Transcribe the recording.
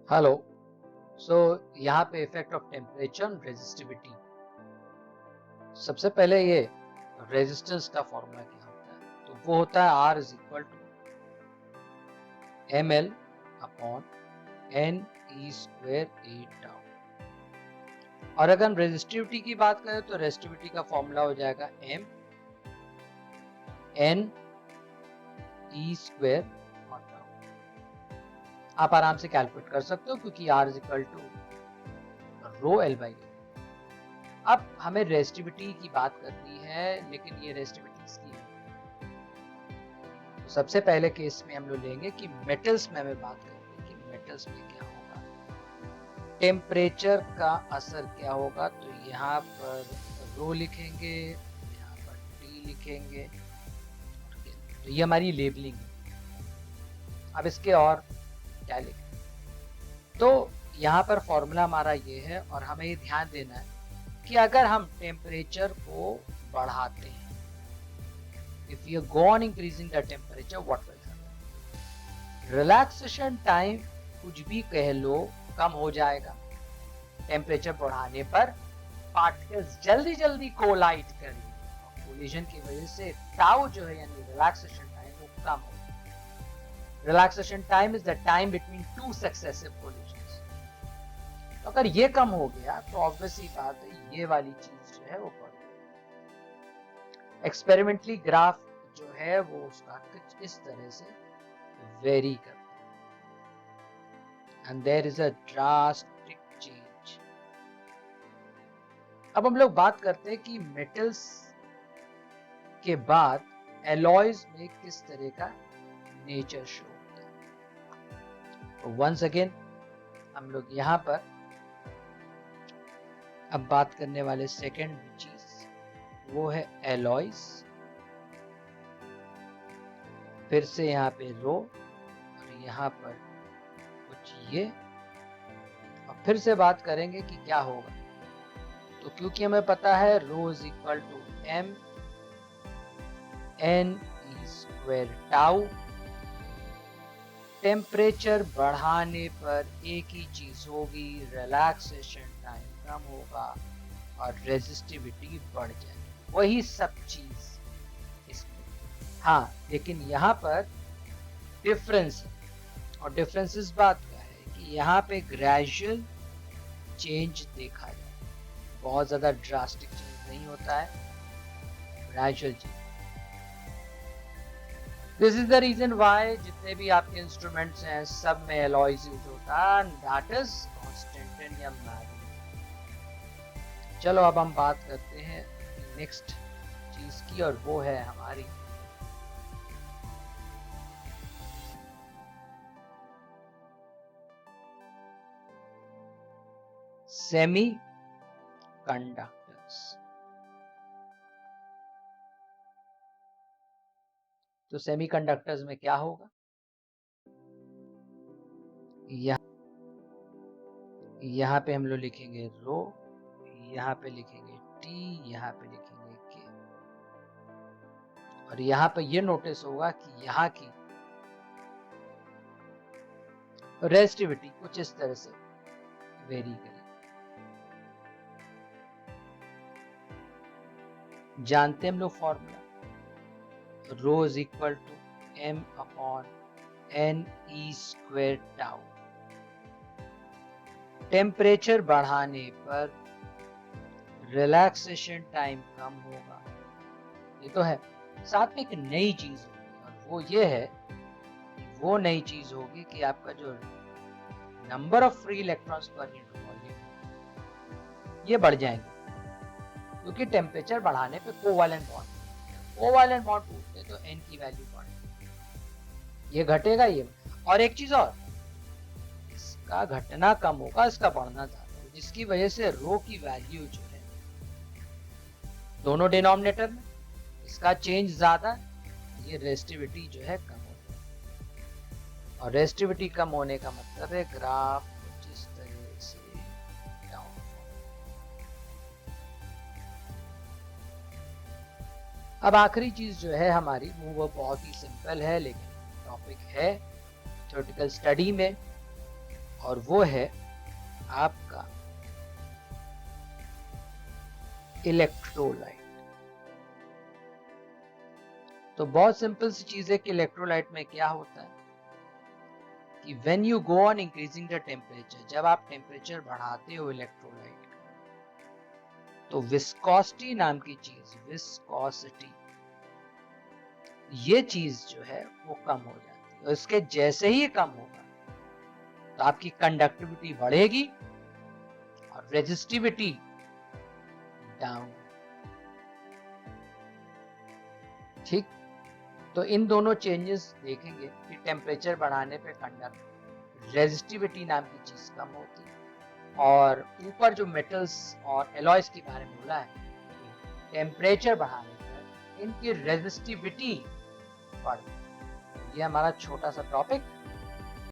Hello. सो यहाँ पे effect of temperature on resistivity. सबसे पहले ये रेजिस्टेंस का फॉर्मूला क्या होता है, तो वो होता है R is equal to ml upon n e square A tau. और अगर हम रेजिस्टिविटी की बात करें तो रेजिस्टिविटी का फॉर्मूला हो जाएगा m n e स्क्वेयर और टाउ। आप आराम से कैलकुलेट कर सकते हो क्योंकि R is equal to rho L by. अब हमें रेजिस्टिविटी की बात करनी है, लेकिन ये रेजिस्टिविटी इसकी है। तो सबसे पहले केस में हम लोग लेंगे कि मेटल्स में हमें बात करेंगे कि मेटल्स में क्या होगा, टेम्परेचर का असर क्या होगा। तो यहाँ पर रो लिखेंगे, यहाँ पर टी लिखेंगे, तो ये हमारी लेबलिंग है। अब इसके और क्या लिखें, तो यहाँ पर फॉर्मूला हमारा ये है और हमें ये ध्यान देना है कि अगर हम टेम्परेचर को बढ़ाते हैं, if you go on increasing the temperature, what will happen? Relaxation time कुछ भी कह लो कम हो जाएगा। टेम्परेचर बढ़ाने पर पार्टिकल्स जल्दी जल्दी कोलाइड करेंगे, कोलिजन की वजह से टाउ जो है यानी रिलैक्सेशन टाइम वो कम होगा। Relaxation time is the time between two successive collisions. तो अगर ये कम हो गया तो ऑब्वियसली बात है ये वाली चीज जो है वो बढ़ गई। एक्सपेरिमेंटली ग्राफ जो है वो उसका कुछ इस तरह से वेरी करता है and there is a drastic change. अब हम लोग बात करते हैं कि मेटल्स के बाद एलॉयज में किस तरह का नेचर शो होता है। तो वंस अगेन हम लोग यहाँ पर अब बात करने वाले सेकेंड चीज वो है एलॉयज। फिर से यहाँ पे रो और यहाँ पर कुछ ये, और फिर से बात करेंगे कि क्या होगा। तो क्योंकि हमें पता है rho is equal to m n e square tau, temperature बढ़ाने पर एक ही चीज होगी, रिलैक्सेशन टाइम कम होगा और रेजिस्टिविटी बढ़ जाएगी। वही सब चीज इसमें। हाँ, लेकिन यहाँ पर डिफरेंस है, और डिफरेंस इस बात का है कि यहाँ पे ग्रेजुअल चेंज देखा जाए, बहुत ज्यादा ड्रास्टिक चेंज नहीं होता है, gradual change. This is the reason why जितने भी आपके इंस्ट्रूमेंट्स हैं सब में एलॉयज यूज होता है, दैट इज कांस्टेंट या मैग्नेट। चलो अब हम बात करते हैं नेक्स्ट चीज की, और वो है हमारी सेमी कंडक्टर्स। तो सेमीकंडक्टर्स में क्या होगा, यहाँ पे हम लोग लिखेंगे रो, यहाँ पे लिखेंगे टी, यहाँ पे लिखेंगे के, और यहाँ पे ये नोटिस होगा कि यहाँ की रेजिस्टिविटी कुछ इस तरह से वेरी करेगी। जानते हैं हम लोग formula, rho is equal to m upon n e square tau. Temperature बढ़ाने पर रिलैक्सेशन टाइम कम होगा, ये तो है। साथ में एक नई चीज होगी, और वो ये है, वो नई चीज होगी कि आपका जो number of free electrons per unit volume ये बढ़ जाएंगे, क्योंकि टेम्परेचर बढ़ाने पे कोवैलेंट बॉन्ड टूटते तो n की वैल्यू बढ़ेगी, ये घटेगा ये। और एक चीज और, इसका घटना कम होगा, इसका बढ़ना ज्यादा होगा, जिसकी वजह से रो की वैल्यू जो है दोनों डिनोमिनेटर में इसका चेंज ज्यादा, ये रेजिस्टिविटी जो है कम हो जाएगी। और रेजिस्टिविटी कम होने का मतलब है ग्राफ कुछ इस तरह से डाउन। अब आखिरी चीज जो है हमारी वो बहुत ही सिंपल है, लेकिन टॉपिक है थ्योरेटिकल स्टडी में, और वो है आपका इलेक्ट्रोलाइट। तो बहुत सिंपल सी चीज है कि इलेक्ट्रोलाइट में क्या होता है कि when you go on increasing the temperature, जब आप टेम्परेचर बढ़ाते हो इलेक्ट्रोलाइट का, तो विस्कोसिटी नाम की चीज, विस्कोसिटी, ये चीज जो है वो कम हो जाती है। और इसके जैसे ही कम होगा तो आपकी कंडक्टिविटी बढ़ेगी और रेजिस्टिविटी डाउन। ठीक, तो इन दोनों चेंजेस देखेंगे कि टेम्परेचर बढ़ाने पे कंडक्ट रेजिस्टिविटी नाम की चीज कम होती है। और ऊपर जो मेटल्स और एलॉयज के बारे में बोला है, टेम्परेचर बढ़ाने पर इनकी रेजिस्टिविटी बढ़ती है। ये हमारा छोटा सा टॉपिक